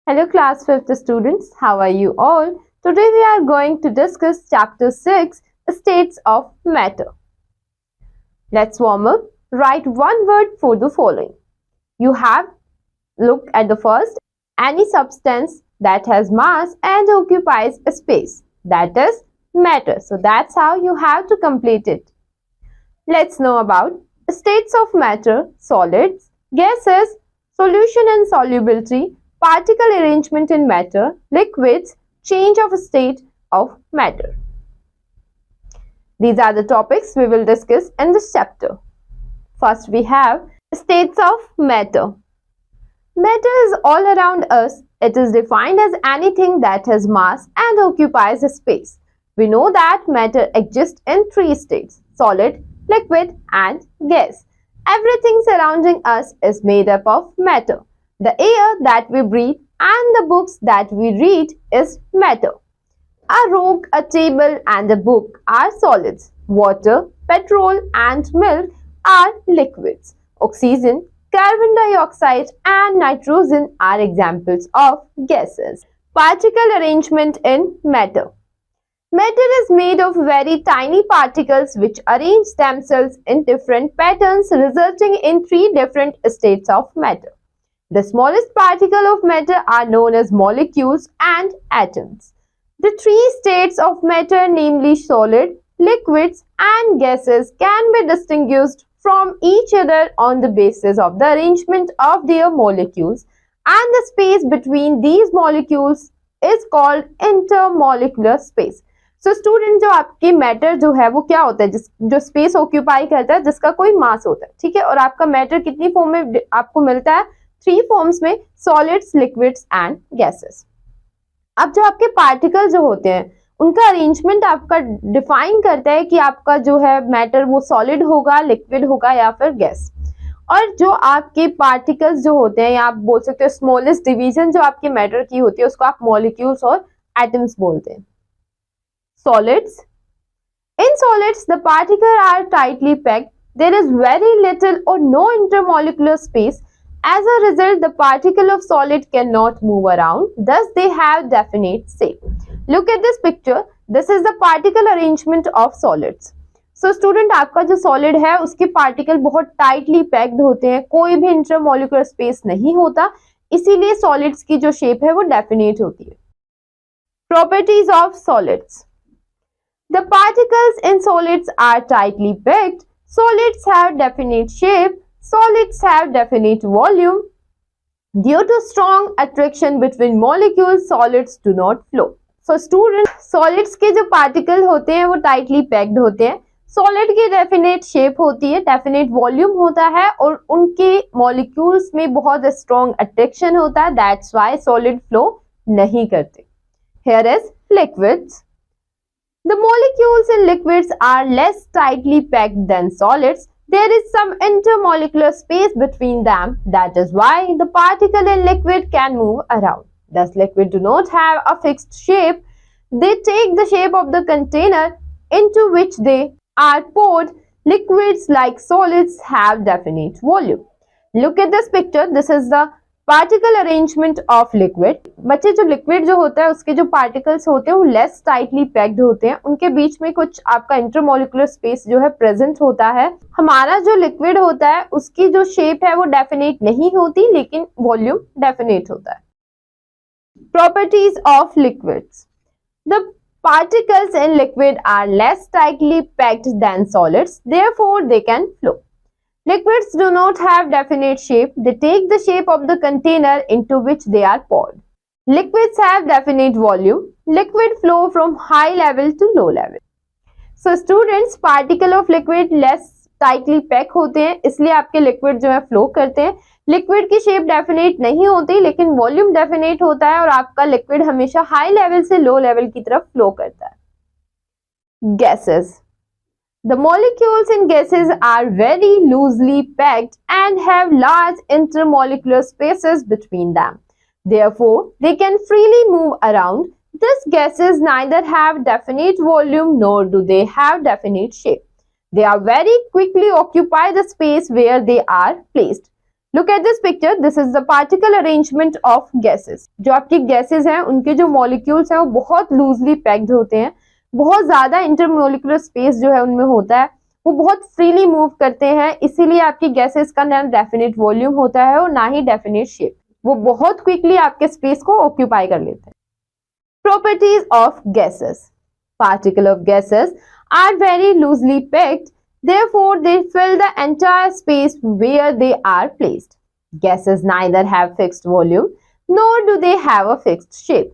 Hello class 5th students, how are you all? Today we are going to discuss chapter 6, States of Matter. Let's warm up. Write one word for the following. You have looked at the first, any substance that has mass and occupies a space, that is matter. So that's how you have to complete it. Let's know about states of matter, solids, gases, solution and solubility, particle arrangement in matter, liquids, change of state of matter. These are the topics we will discuss in this chapter. First we have states of matter. Matter is all around us. It is defined as anything that has mass and occupies a space. We know that matter exists in three states: solid, liquid and gas. Everything surrounding us is made up of matter. The air that we breathe and the books that we read is matter. A rock, a table and a book are solids. Water, petrol and milk are liquids. Oxygen, carbon dioxide and nitrogen are examples of gases. Particle arrangement in matter. Matter is made of very tiny particles which arrange themselves in different patterns, resulting in three different states of matter. The smallest particle of matter are known as molecules and atoms. The three states of matter, namely solid, liquids and gases, can be distinguished from each other on the basis of the arrangement of their molecules, and the space between these molecules is called intermolecular space. So student, जो आपकी matter जो है वो क्या होता है, जो space occupy करता है, जिसका कोई मास होता है, ठीक है। और आपका मैटर कितनी फॉर्म में आपको मिलता है? थ्री फॉर्म्स में, सॉलिड्स, लिक्विड्स एंड गैसेस। अब जो आपके पार्टिकल जो होते हैं उनका अरेंजमेंट आपका डिफाइन करता है कि आपका जो है मैटर वो सॉलिड होगा, लिक्विड होगा या फिर गैस। और जो आपके पार्टिकल्स जो होते हैं, या आप बोल सकते हो स्मॉलेस्ट डिवीजन जो आपके मैटर की होती है, उसको आप मॉलिक्यूल्स और एटम्स बोलते हैं। Solids. In solids, the particles are tightly packed. There is very little or no intermolecular space. As a result, the particle of solid cannot move around. Thus, they have definite shape. Look at this picture. This is the particle arrangement of solids. So, student, आपका जो solid है उसके particle बहुत tightly packed होते हैं, कोई भी intermolecular space नहीं होता, इसीलिए solids की जो shape है वो definite होती है. Properties of solids. The particles in solids are tightly packed. Solids have definite shape. Solids have definite volume. Due to strong attraction between molecules, solids do not flow. So students, solids के जो particles होते हैं वो tightly packed होते हैं. Solid की definite shape होती है, definite volume होता है और उनके molecules में बहुत strong attraction होता है. That's why solid flow नहीं करते. Here is liquids. The molecules in liquids are less tightly packed than solids. There is some intermolecular space between them. That is why the particle in liquid can move around. Thus, liquid do not have a fixed shape. They take the shape of the container into which they are poured. Liquids, like solids, have definite volume. Look at this picture. This is the particle arrangement of liquid. बच्चे, जो liquid जो होता है उसके जो particles होते हैं वो लेस टाइटली पैक्ड होते हैं, उनके बीच में कुछ आपका इंटरमोलिकुलर स्पेस जो है प्रेजेंट होता है। हमारा जो लिक्विड होता है उसकी जो शेप है वो डेफिनेट नहीं होती, लेकिन वॉल्यूम डेफिनेट होता है। Properties of liquids. The particles in liquid are less tightly packed than solids, therefore they can flow. Liquids do not have definite shape. They take the shape of the container into which they are poured. Liquids have definite volume. Liquid flow from high level to low level. So students, particle of liquid less tightly pack होते हैं, इसलिए आपके liquid जो है flow करते हैं. Liquid की shape definite नहीं होती, लेकिन volume definite होता है और आपका liquid हमेशा high level से low level की तरफ flow करता है. Gases. The molecules in gases are very loosely packed and have large intermolecular spaces between them. Therefore, they can freely move around. These gases neither have definite volume nor do they have definite shape. They are very quickly occupy the space where they are placed. Look at this picture, this is the particle arrangement of gases. जो आपकी gases हैं उनके जो molecules हैं वो बहुत loosely packed होते हैं, बहुत ज्यादा इंटरमोलिकुलर स्पेस जो है उनमें होता है, वो बहुत फ्रीली मूव करते हैं, इसीलिए आपकी गैसेस का ना डेफिनेट वॉल्यूम होता है और ना ही डेफिनेट शेप। वो बहुत क्विकली आपके स्पेस को ऑक्यूपाई कर लेते हैं। Properties of gases. Particles of gases are very loosely packed, therefore they fill the entire space where they are placed. Gases neither have fixed volume nor do they have a fixed shape.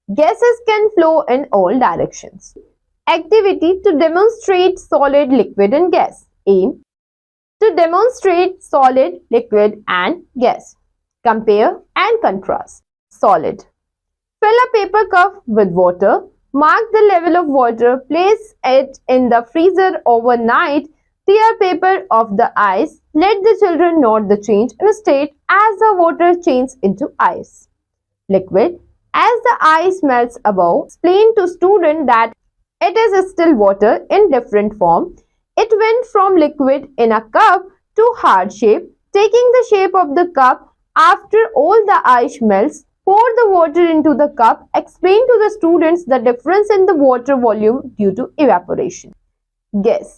Gases can flow in all directions. Activity to demonstrate solid, liquid and gas. Aim to demonstrate solid, liquid and gas. Compare and contrast. Solid. Fill a paper cup with water. Mark the level of water. Place it in the freezer overnight. Tear paper off the ice. Let the children note the change in state as the water changes into ice. Liquid. As the ice melts above, explain to student that it is still water in different form. It went from liquid in a cup to hard shape. Taking the shape of the cup after all the ice melts, pour the water into the cup. Explain to the students the difference in the water volume due to evaporation. Guess.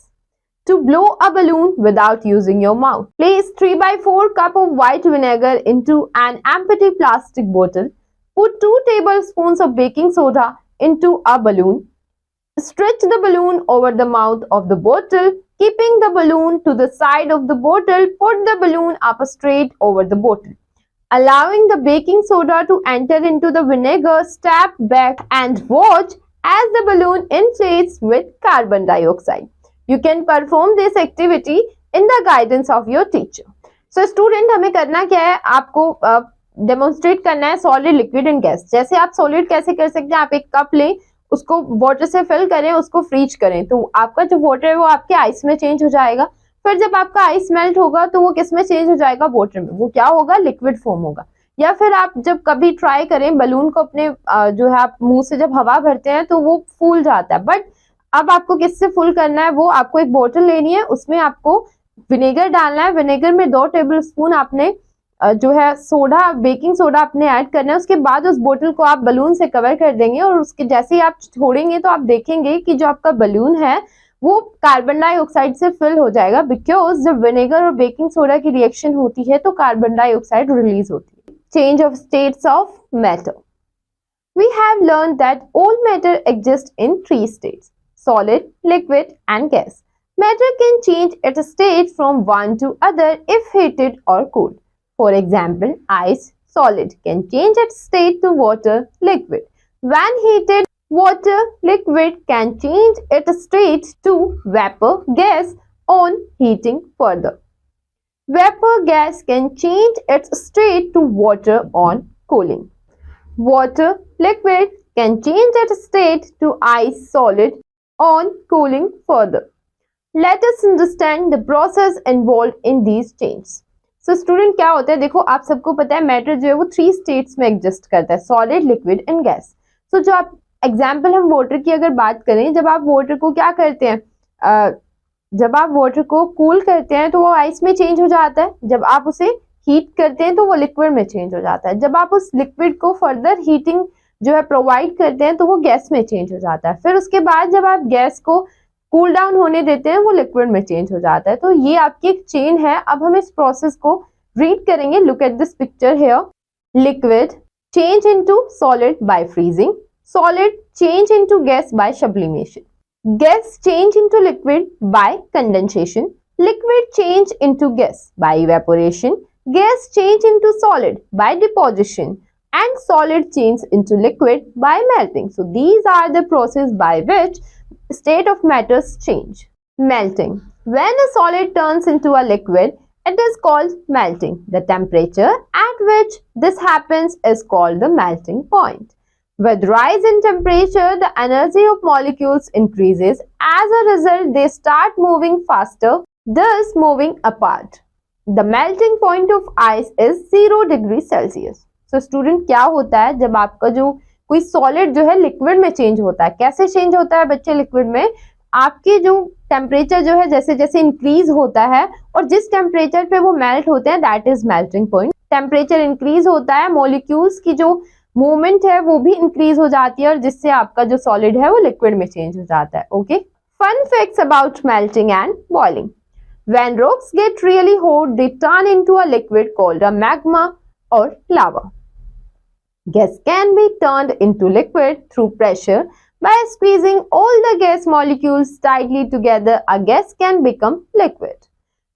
To blow a balloon without using your mouth. Place 3/4 cup of white vinegar into an empty plastic bottle. Put 2 tablespoons of baking soda into a balloon. Stretch the balloon over the mouth of the bottle. Keeping the balloon to the side of the bottle, put the balloon up straight over the bottle. Allowing the baking soda to enter into the vinegar, step back and watch as the balloon inflates with carbon dioxide. You can perform this activity in the guidance of your teacher. So student, हमें करना क्या है, आपको demonstrate करना है solid, liquid and gas. जैसे आप solid कैसे कर सकते हैं, आप एक कप लें, उसको वाटर से फिल करें, उसको फ्रीज करें, तो आपका जो वाटर है वो आपके आइस में चेंज हो जाएगा। फिर जब आपका आइस मेल्ट होगा तो वो किस में चेंज हो जाएगा, वाटर में। वो क्या होगा, लिक्विड फॉर्म होगा। या फिर आप जब कभी ट्राई करें बलून को अपने जो है आप मुंह से जब हवा भरते हैं तो वो फूल जाता है, बट अब आपको किससे फुल करना है, वो आपको एक बोतल लेनी है, उसमें आपको विनेगर डालना है। विनेगर में 2 टेबलस्पून आपने जो है सोडा, बेकिंग सोडा आपने ऐड करना है। उसके बाद उस बोतल को आप बलून से कवर कर देंगे और उसके जैसे ही आप छोड़ेंगे तो आप देखेंगे कि जो आपका बलून है वो कार्बन डाइऑक्साइड से फिल हो जाएगा, बिकॉज जब विनेगर और बेकिंग सोडा की रिएक्शन होती है तो कार्बन डाइऑक्साइड रिलीज होती है। Change of states of matter. We have learned that all matter exists in 3 states: solid, liquid and gas. Matter can change its state from one to other if heated or cooled. For example, ice, solid, can change its state to water, liquid. When heated, water, liquid can change its state to vapor, gas on heating further. Vapor gas can change its state to water on cooling. Water, liquid can change its state to ice, solid on cooling further. Let us understand the process involved in these changes. So student, क्या होता है, देखो आप सबको पता है matter जो है वो 3 स्टेट्स में एग्जिस्ट करता है, सॉलिड, लिक्विड एंड गैस। सो जो आप एग्जाम्पल हम वाटर की अगर बात करें, जब आप वाटर को क्या करते हैं, जब आप वाटर को कूल करते हैं तो वो आइस में चेंज हो जाता है, जब आप उसे हीट करते हैं तो वो लिक्विड में चेंज हो जाता है, जब आप उस लिक्विड को फर्दर हीटिंग जो है प्रोवाइड करते हैं तो वो गैस में चेंज हो जाता है, फिर उसके बाद जब आप गैस को कूल डाउन होने देते हैं वो लिक्विड में चेंज हो जाता है। तो ये आपकी एक चेन है। अब हम इस प्रोसेस को रीड करेंगे। Look at this picture here. Liquid change into solid bye freezing, solid change into gas by sublimation, gas change into liquid by condensation, liquid change into gas by evaporation, gas change into solid by deposition, and solid change into liquid by melting. So these are the process by which state of matters change. Melting. When a solid turns into a liquid, it is called melting. The temperature at which this happens is called the melting point. With rise in temperature, the energy of molecules increases. As a result, they start moving faster, thus moving apart. The melting point of ice is 0 degree Celsius. So student, क्या होता है जब आपका जो कोई solid जो है liquid में चेंज होता है, कैसे चेंज होता है बच्चे लिक्विड में, आपके जो टेम्परेचर जो है जैसे जैसे इंक्रीज होता है और जिस टेम्परेचर पे वो मेल्ट होते हैं that is melting point. Temperature increase होता है, मॉलिक्यूल्स की जो मूवमेंट है वो भी इंक्रीज हो जाती है और जिससे आपका जो सॉलिड है वो लिक्विड में चेंज हो जाता है। Okay, fun facts about melting and boiling. When rocks get really hot, they turn into a liquid called a magma or lava. Gas can be turned into liquid through pressure. By squeezing all the gas molecules tightly together, a gas can become liquid.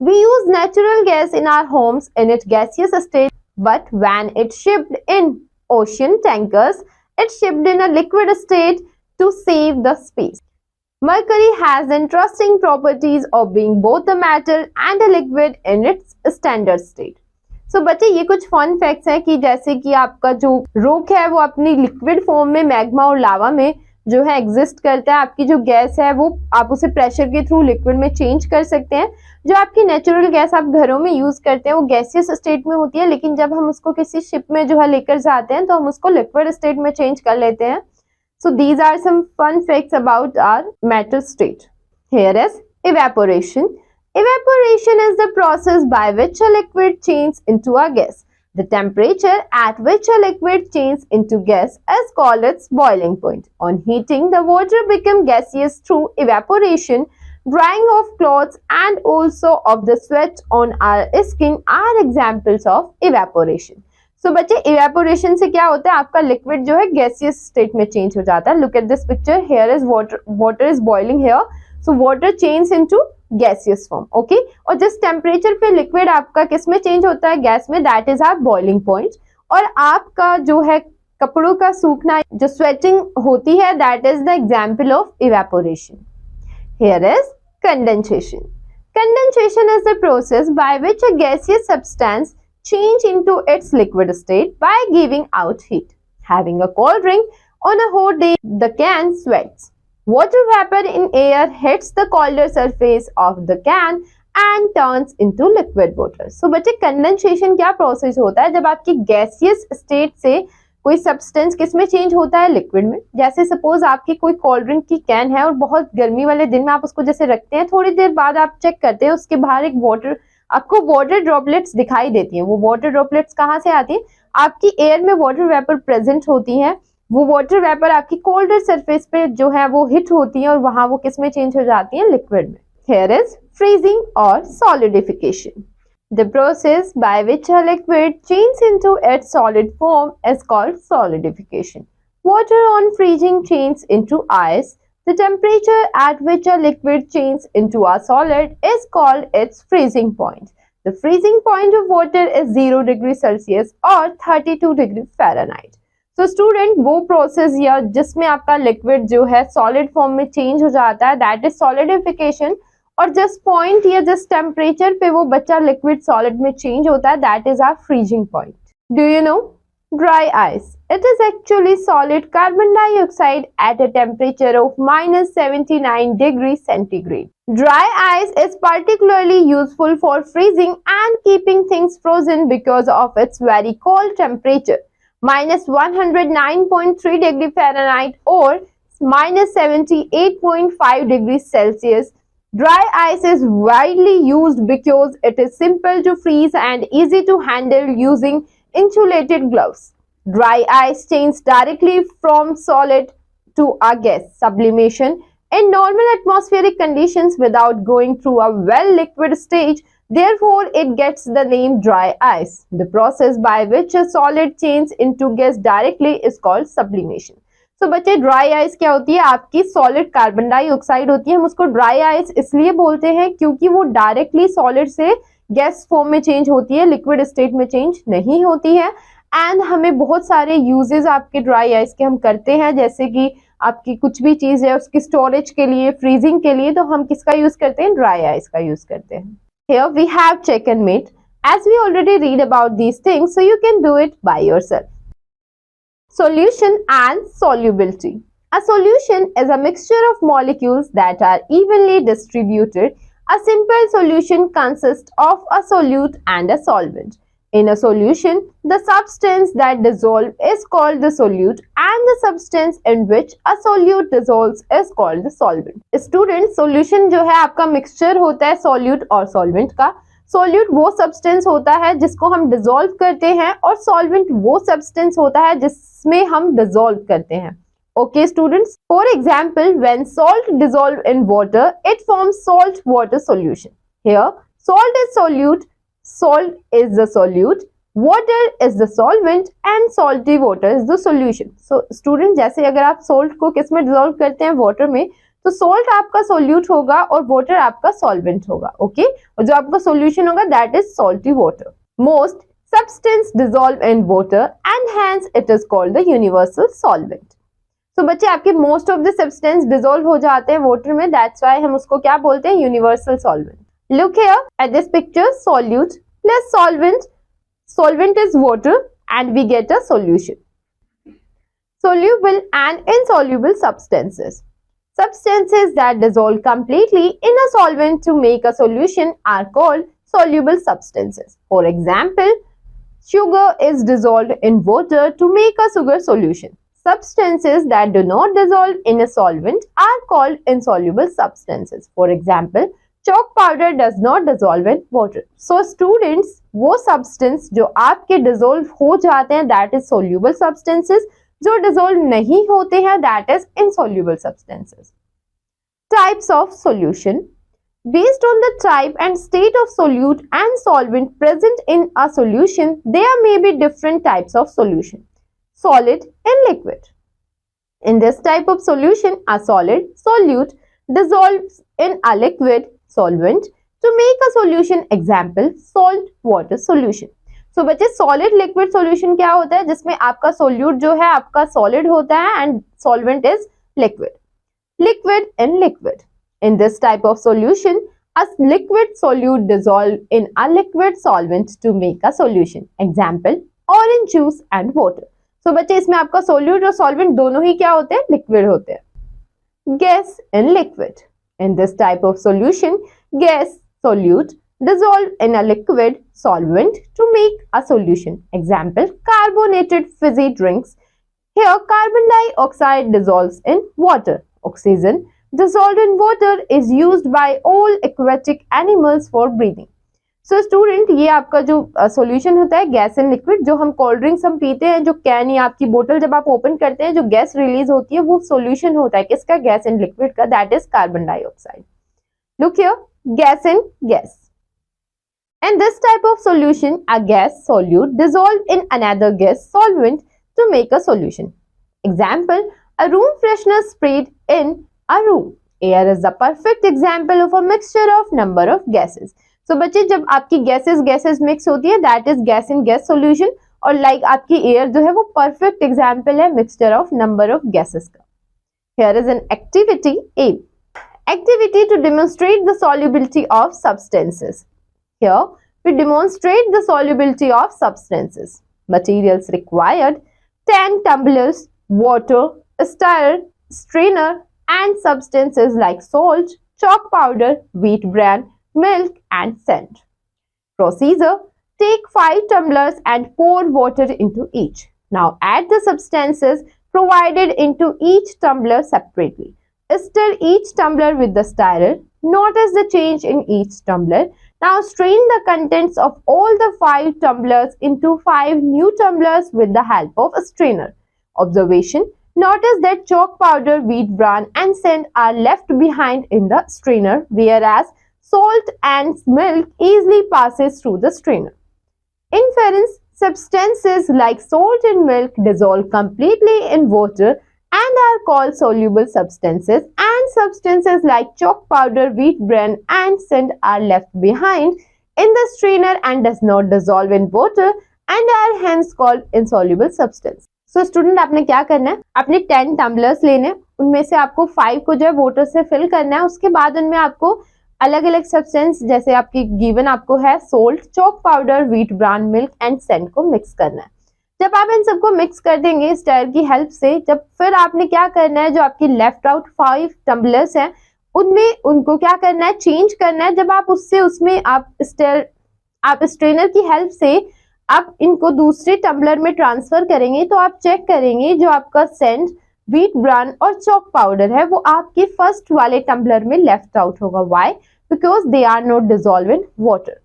We use natural gas in our homes in its gaseous state, but when it's shipped in ocean tankers, it's shipped in a liquid state to save the space. Mercury has interesting properties of being both a metal and a liquid in its standard state. So बच्चे ये कुछ fun facts हैं कि जैसे कि आपका जो rock है वो अपनी लिक्विड फॉर्म में मैग्मा और लावा में जो है एग्जिस्ट करता है। आपकी जो गैस है वो आप उसे प्रेशर के थ्रू लिक्विड में चेंज कर सकते हैं। जो आपकी नेचुरल गैस आप घरों में यूज करते हैं वो गैसियस स्टेट में होती है, लेकिन जब हम उसको किसी शिप में जो है लेकर जाते हैं तो हम उसको लिक्विड स्टेट में चेंज कर लेते हैं। So these are some fun facts about our metal state. Here is evaporation. Evaporation is the process by which a liquid changes into a gas. The temperature at which a liquid changes into gas is called its boiling point. On heating, the water becomes gaseous through evaporation. Drying of clothes and also of the sweat on our skin are examples of evaporation. So बच्चे evaporation से क्या होता है, आपका liquid जो है gaseous state में change हो जाता है। Look at this picture, here is water is boiling here, so water change into gaseous form. Okay, और जिस टेम्परेचर पे लिक्विड आपका किस में चेंज होता है, गैस में, that is our boiling point. और आपका जो है कपड़ों का सूखना, जो स्वेटिंग होती है, that is the example of evaporation. Here is condensation. Condensation is the process by which a gaseous substance change into its liquid state by giving out heat. Having a cold drink on a hot day, the can sweats. Water vapor in air hits the colder surface of the can and turns into liquid water. So बच्चे condensation क्या process होता है, जब आपकी gaseous state से कोई substance किस में चेंज होता है, लिक्विड में। जैसे सपोज आपकी कोई कोल्ड ड्रिंक की कैन है और बहुत गर्मी वाले दिन में आप उसको जैसे रखते हैं, थोड़ी देर बाद आप चेक करते हैं उसके बाहर एक आपको वाटर ड्रॉपलेट्स दिखाई देती हैं। वो वाटर ड्रॉपलेट्स कहाँ से आती है, आपकी एयर में वाटर वेपर प्रेजेंट होती है। वो वाटर वेपर आपकी कोल्डर सरफेस पे जो है वो हिट होती है और वहां वो किस में चेंज हो जाती है, लिक्विड में। हियर इज फ्रीजिंग और solidification. The process by which a liquid changes into its solid form is called solidification. Water on freezing changes into ice. The temperature at which a liquid changes into a solid is called its freezing point. The freezing point of water is 0 degree Celsius or 32 degree Fahrenheit. So student, वो process या जिसमें आपका liquid जो है solid form में change हो जाता है, that is solidification. और जिस पॉइंट या जिस टेम्परेचर पे वो बच्चा लिक्विड सॉलिड में चेंज होता है, that is our freezing point. Do you know dry ice? It is actually solid carbon dioxide at a temperature of -79 degree centigrade. Dry ice is particularly useful for freezing and keeping things frozen because of its very cold temperature, -109.3 degree Fahrenheit or -78.5 degrees Celsius. Dry ice is widely used because it is simple to freeze and easy to handle using insulated gloves. Dry ice changes directly from solid to a gas sublimation in normal atmospheric conditions without going through a well liquid stage. Therefore, it gets the name dry ice. The process by which a solid changes into gas directly is called sublimation. तो बच्चे dry ice क्या होती है, आपकी solid carbon dioxide होती है। हम उसको ड्राई आइस इसलिए बोलते हैं क्योंकि वो डायरेक्टली सॉलिड से गैस फॉर्म में चेंज होती है, लिक्विड स्टेट में चेंज नहीं होती है। एंड हमें बहुत सारे यूजेस आपके ड्राई आइस के हम करते हैं, जैसे कि आपकी कुछ भी चीज है उसकी स्टोरेज के लिए, फ्रीजिंग के लिए, तो हम किसका यूज करते हैं, ड्राई आइस का यूज करते हैं. Here we have chicken meat. As we already read about these things, so you can do it by yourself. Solution and solubility. A solution is a mixture of molecules that are evenly distributed. A simple solution consists of a solute and a solvent. In a solution, the substance that dissolves is called the solute and the substance in which a solute dissolves is called the solvent. Student, solution जो है आपका mixture होता है solute और solvent का. solute वो substance होता है जिसको हम dissolve करते हैं और solvent वो substance होता है जिसमें हम dissolve करते हैं. Okay students, for example, when salt dissolves in water, it forms salt water solution. Here, salt is solute, salt is the solute, water is the solvent and salty water is the solution. So student, जैसे अगर आप salt को किस में dissolve करते हैं water में, तो salt आपका solute होगा और water आपका solvent होगा. Okay, और जो आपका solution होगा that is salty water. Most substance dissolve in water and hence it is called the universal solvent. तो बच्चे आपके most of the substance dissolve हो जाते हैं वाटर में, दैट्स व्हाई हम उसको क्या बोलते हैं, universal solvent. Look here at this picture, solute plus solvent, solvent is water and we get a solution. Soluble and insoluble substances. Substances that dissolve completely in a solvent to make a solution are called soluble substances. For example, sugar is dissolved in water to make a sugar solution. Substances that do not dissolve in a solvent are called insoluble substances. For example, chalk powder does not dissolve in water. So students, वो substance जो आपके dissolve हो जाते हैं that is soluble substances, जो dissolve नहीं होते हैं that is insoluble substances. Types of solution. Based on the type and state of solute and solvent present in a solution, there may be different types of solution. Solid and liquid. In this type of solution, a solid solute dissolves in a liquid solvent to make a solution. Example, salt water solution. So बच्चे solid liquid solution क्या होता है, जिसमें आपका solute जो है आपका solid होता है and solvent is liquid. Liquid and liquid. In this type of solution, a liquid solute dissolves in a liquid solvent to make a solution. Example, orange juice and water. तो बच्चे इसमें आपका solute और solvent दोनों ही क्या होते हैं, liquid होते हैं. Gas in liquid. In this type of solution, gas solute dissolve in a liquid solvent to make a solution. Example, carbonated fizzy drinks. Here carbon dioxide dissolves in water. Oxygen dissolved in water is used by all aquatic animals for breathing. So student, ये आपका जो solution होता है gas and liquid, जो हम cold drinks हम पीते हैं, जो कैन या आपकी बोतल जब आप ओपन करते हैं जो गैस रिलीज होती है वो सॉल्यूशन होता है किसका, गैस एंड लिक्विड का, that is carbon dioxide. Look here, gas and gas. In this type of solution, a gas solute dissolved in another gas solvent to make a solution. Example, a room freshener sprayed in a room. Air is the perfect example of a mixture of number of gases. So बच्चे, जब आपकी gases mix होती है that is gas in gas solution, और like आपकी air जो है वो परफेक्ट एग्जांपल है mixture of number of gases का. Here is an activity A. Activity to demonstrate the solubility of substances. Here we demonstrate the solubility of substances. Materials required 10 tumblers, water, a stirrer, strainer and substances like salt, chalk powder, wheat bran, milk and sand. Procedure, take 5 tumblers and pour water into each. Now add the substances provided into each tumbler separately. Stir each tumbler with the stirrer. Notice the change in each tumbler. Now strain the contents of all the 5 tumblers into 5 new tumblers with the help of a strainer. Observation, notice that chalk powder, wheat bran and sand are left behind in the strainer, whereas salt and milk easily passes through the strainer. Inference, substances like salt and milk dissolve completely in water and are called soluble substances, and substances like chalk powder, wheat bran and sand are left behind in the strainer and does not dissolve in water and are hence called insoluble substance. So student, आपने क्या करना है, आपने 10 tumblers लेने, उनमें से आपको 5 को जो है वाटर से फिल करना है. उसके बाद उनमें आपको अलग अलग सब्सटेंस जैसे आपकी गिवन आपको है salt, chalk powder, wheat bran, milk and sand को मिक्स करना है. जब आप इन सबको मिक्स कर देंगे स्टर की हेल्प से, जब फिर आपने क्या करना है, जो आपकी लेफ्ट आउट 5 टम्बलर्स हैं उनमें उनको क्या करना है, चेंज करना है. जब आप उसमें आप स्ट्रेनर की हेल्प से आप इनको दूसरे टम्बलर में ट्रांसफर करेंगे तो आप चेक करेंगे जो आपका सेंड, व्हीट ब्रान और चॉक पाउडर है वो आपके फर्स्ट वाले टम्बलर में लेफ्ट आउट होगा. Why? Because they are not dissolve in water.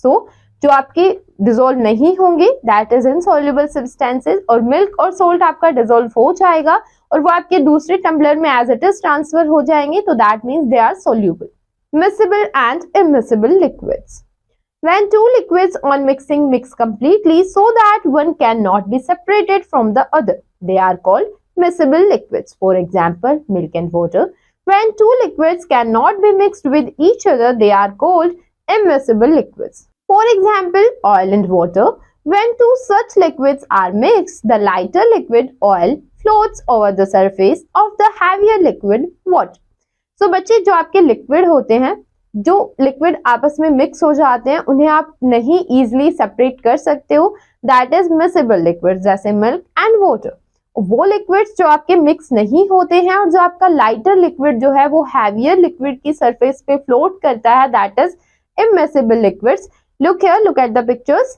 So जो आपके डिसॉल्व नहीं होंगे दैट इज इनसॉल्युबल सब्सटेंसेस, और मिल्क और सोल्ट आपका डिसॉल्व हो जाएगा और वो आपके दूसरे टम्बलर में एज इट इज ट्रांसफर हो जाएंगे. तो that means they are soluble. Miscible and immiscible liquids. When two liquids on mixing mix completely so that one cannot be separated from the other, they are called miscible liquids. For example, milk and water. When two liquids cannot be mixed with each other, they are called immiscible liquids. For example, oil and water. When two such liquids are mixed, the lighter liquid oil floats over the surface of the heavier liquid water. So बच्चे जो आपके liquid होते हैं, जो liquid आपस में mix हो जाते हैं उन्हें आप नहीं इजीली सेपरेट कर सकते हो, दैट इज मिसिबल लिक्विड, जैसे मिल्क एंड वाटर. वो लिक्विड्स जो आपके मिक्स नहीं होते हैं और जो आपका लाइटर लिक्विड जो है वो हैवियर लिक्विड की सरफेस पे फ्लोट करता है, that is immiscible liquids. Look here, look at the pictures.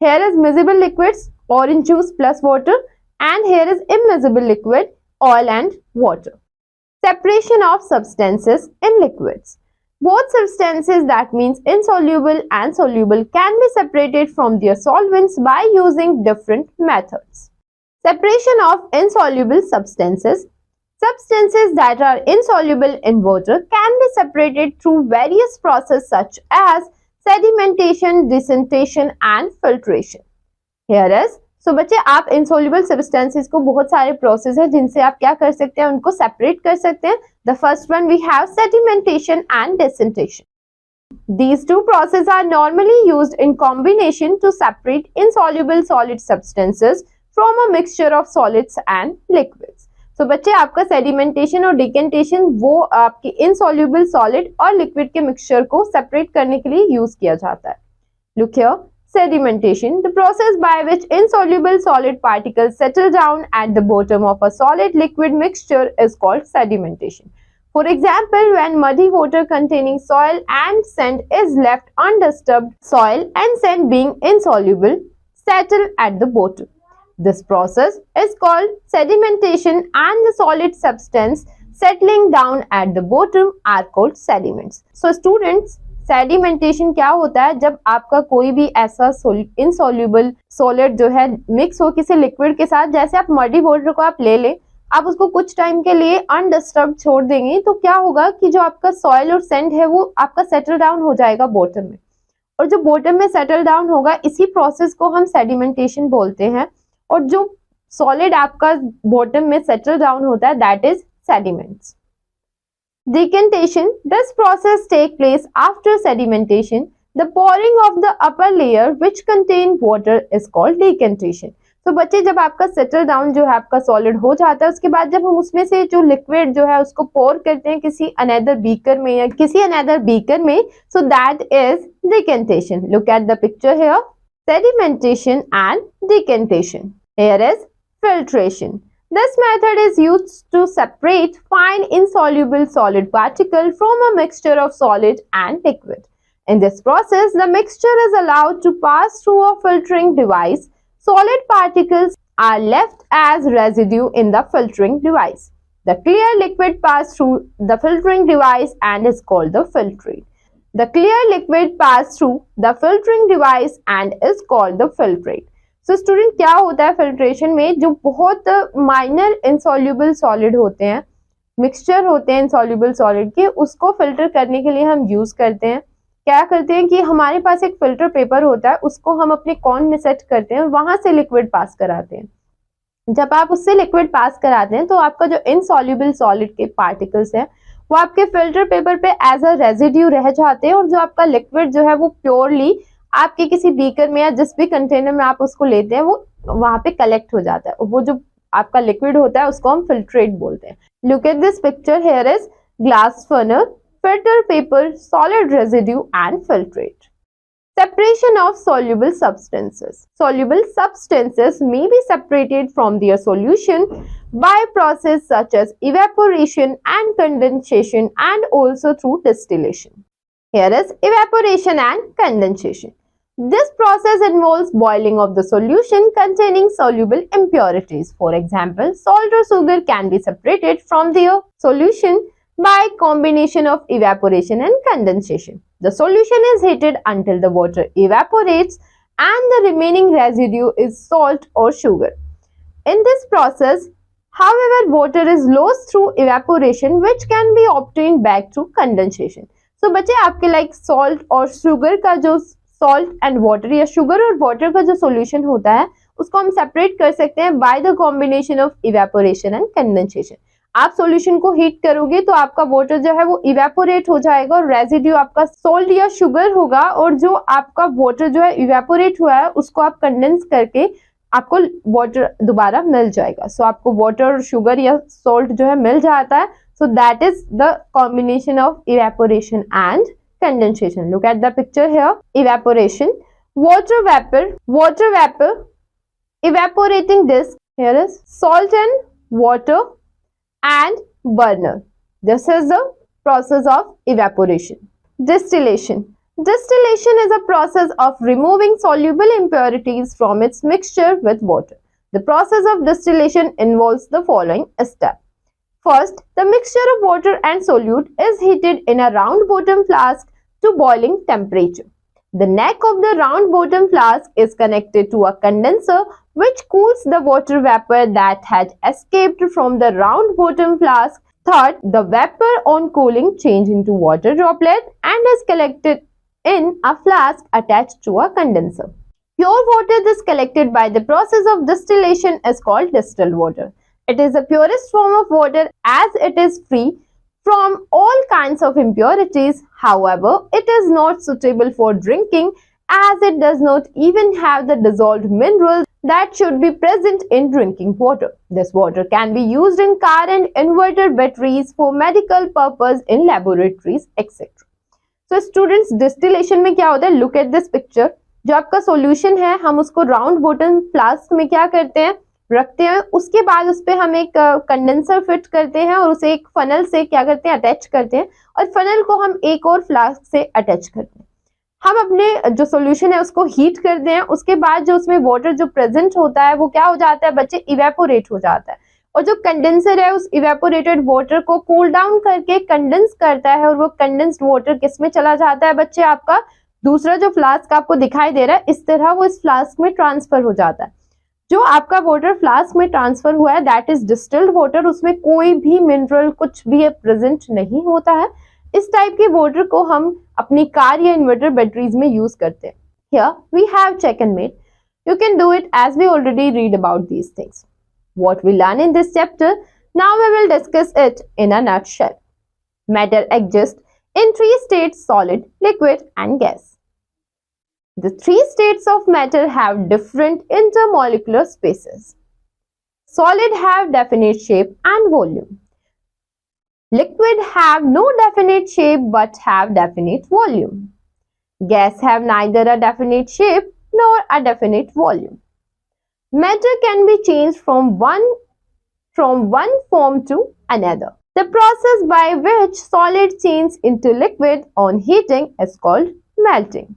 Here is miscible liquids, orange juice plus water, and here is immiscible liquid, oil and water. Separation of substances in liquids. Both substances, that means insoluble and soluble, can be separated from their solvents by using different methods. Separation of insoluble substances. Substances that are insoluble in water can be separated through various processes such as sedimentation, descentation and filtration. Here is सो बच्चे आप insoluble substances को बहुत सारे process है जिनसे आप क्या कर सकते हैं, उनको सेपरेट कर सकते हैं. The first one we have sedimentation and decantation. These two processes are normally used in combination to separate insoluble solid substances from a mixture of solids and liquids. So बच्चे आपका सेडिमेंटेशन और decantation वो आपके insoluble solid और liquid के mixture को separate करने के लिए यूज किया जाता है. Look here. Sedimentation, the process by which insoluble solid particles settle down at the bottom of a solid liquid mixture is called sedimentation. For example, when muddy water containing soil and sand is left undisturbed, soil and sand being insoluble settle at the bottom. This process is called sedimentation and the solid substance settling down at the bottom are called sediments. So students, sedimentation क्या होता है, जब आपका कोई भी ऐसा insoluble solid जो है मिक्स हो किसी लिक्विड के साथ, जैसे आप मडी वाटर को आप ले लें, आप उसको कुछ टाइम के लिए अनडिस्टर्ब छोड़ देंगे तो क्या होगा कि जो आपका सॉइल और सैंड है वो आपका सेटल डाउन हो जाएगा बॉटम में, और जो बॉटम में सेटल डाउन होगा इसी प्रोसेस को हम सेडिमेंटेशन बोलते हैं. और जो सॉलिड आपका बॉटम में सेटल डाउन होता है that is sediments. Decantation. This process takes place after sedimentation. The pouring of the upper layer which contain water is called decantation. तो बच्चे जब आपका सेटल डाउन जो है आपका सॉलिड हो जाता है उसके बाद जब हम उसमें से जो लिक्विड जो है उसको पोर करते हैं किसी अनदर बीकर में या किसी अनदर बीकर में, so that is decantation. Look at the picture here. Sedimentation and decantation. Here is filtration. This method is used to separate fine insoluble solid particle from a mixture of solid and liquid. In this process, the mixture is allowed to pass through a filtering device. Solid particles are left as residue in the filtering device. The clear liquid passes through the filtering device and is called the filtrate. The clear liquid passes through the filtering device and is called the filtrate. So student क्या होता है filtration में, जो बहुत minor insoluble solid होते हैं, mixture होते हैं इनसॉल्युबल सॉलिड के, उसको फिल्टर करने के लिए हम यूज करते हैं. क्या करते हैं कि हमारे पास एक फिल्टर पेपर होता है, उसको हम अपने कॉन में सेट करते हैं, वहां से लिक्विड पास कराते हैं. जब आप उससे लिक्विड पास कराते हैं तो आपका जो इनसॉल्युबल सॉलिड के पार्टिकल्स है वो आपके फिल्टर पेपर पे एज अ रेजिड्यू रह जाते हैं, और जो आपका लिक्विड जो है वो प्योरली आपके किसी बीकर में या जिस भी कंटेनर में आप उसको लेते हैं वो वहां पे कलेक्ट हो जाता है. वो जो आपका लिक्विड होता है उसको हम फिल्ट्रेट बोलते हैं. Look at this picture. Here is glass funnel, filter paper, solid residue and filtrate. Separation of soluble substances. Soluble substances may be separated from their solution by process such as evaporation and condensation and also through distillation. Here is evaporation and condensation. This process involves boiling of the solution containing soluble impurities. For example, salt or sugar can be separated from their solution by combination of evaporation and condensation. The solution is heated until the water evaporates and the remaining residue is salt or sugar. In this process, however, water is lost through evaporation which can be obtained back through condensation. So बच्चे आपके like salt और sugar का जो salt and water या sugar और water का जो solution होता है उसको हम separate कर सकते हैं by the combination of evaporation and condensation. आप solution को heat करोगे तो आपका water जो है वो evaporate हो जाएगा और residue आपका salt या sugar होगा और जो आपका water जो है evaporate हुआ है उसको आप condense करके आपको water दोबारा मिल जाएगा. So आपको water और sugar या salt जो है मिल जाता है. So that is the combination of evaporation and condensation. Look at the picture here. Evaporation, water vapor, evaporating disk. Here is salt and water and burner. This is the process of evaporation. Distillation. Distillation is a process of removing soluble impurities from its mixture with water. The process of distillation involves the following steps. First, the mixture of water and solute is heated in a round bottom flask to boiling temperature. The neck of the round bottom flask is connected to a condenser which cools the water vapor that had escaped from the round bottom flask. Third, the vapor on cooling change into water droplet and is collected in a flask attached to a condenser. Pure water that is collected by the process of distillation is called distilled water. It is the purest form of water as it is free from all kinds of impurities. However, it is not suitable for drinking as it does not even have the dissolved minerals that should be present in drinking water. This water can be used in car and inverter batteries for medical purpose in laboratories, etc. So students, distillation में क्या होता है? Look at this picture. जो आपका solution है हम उसको round bottom flask में क्या करते हैं? रखते हैं. उसके बाद उस पर हम एक कंडेंसर फिट करते हैं और उसे एक फनल से क्या करते हैं? अटैच करते हैं और फनल को हम एक और फ्लास्क से अटैच करते हैं. हम अपने जो सॉल्यूशन है उसको हीट करते हैं. उसके बाद जो उसमें वाटर जो प्रेजेंट होता है वो क्या हो जाता है बच्चे? इवेपोरेट हो जाता है. और जो कंडेंसर है उस इवेपोरेटेड वाटर को कूल डाउन करके कंडेंस करता है और वो कंडेंस्ड वाटर किस में चला जाता है बच्चे? आपका दूसरा जो फ्लास्क आपको दिखाई दे रहा है इस तरह वो इस फ्लास्क में ट्रांसफर हो जाता है. जो आपका वाटर फ्लास्क में ट्रांसफर हुआ है दैट इज डिस्टिल्ड वाटर. उसमें कोई भी मिनरल कुछ भी प्रेजेंट नहीं होता है. इस टाइप के वाटर को हम अपनी कार या इन्वर्टर बैटरीज में यूज करते हैं. Here we have check and mate. You can do it as we already read about these things. What we learn in this chapter, now we will discuss it in a nutshell. Matter exists in three states: solid, liquid and gas. The three states of matter have different intermolecular spaces. Solid have definite shape and volume. Liquid have no definite shape but have definite volume. Gas have neither a definite shape nor a definite volume. Matter can be changed from one form to another. The process by which solid changes into liquid on heating is called melting.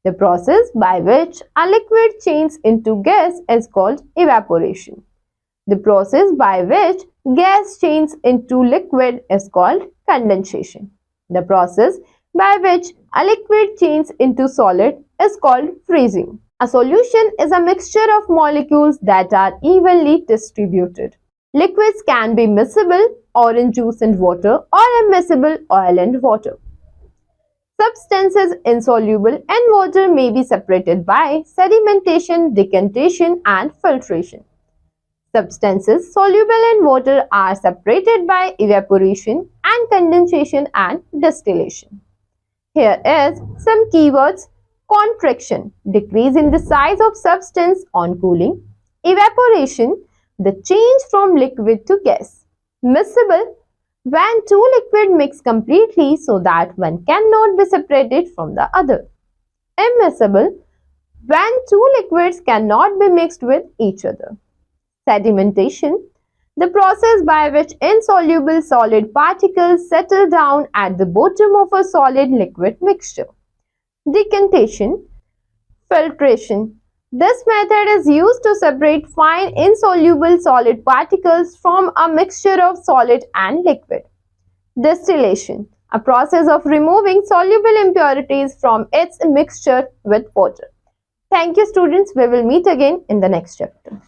The process by which a liquid changes into gas is called evaporation. The process by which gas changes into liquid is called condensation. The process by which a liquid changes into solid is called freezing. A solution is a mixture of molecules that are evenly distributed. Liquids can be miscible, orange juice and water, or immiscible, oil and water. Substances insoluble in water may be separated by sedimentation, decantation and filtration. Substances soluble in water are separated by evaporation and condensation and distillation. Here is some keywords: contraction, decrease in the size of substance on cooling; evaporation, the change from liquid to gas; miscible, when two liquids mix completely so that one cannot be separated from the other; immiscible, when two liquids cannot be mixed with each other; sedimentation, the process by which insoluble solid particles settle down at the bottom of a solid liquid mixture; decantation, Filtration. This method is used to separate fine insoluble solid particles from a mixture of solid and liquid. Distillation. A process of removing soluble impurities from its mixture with water. Thank you, students. We will meet again in the next chapter.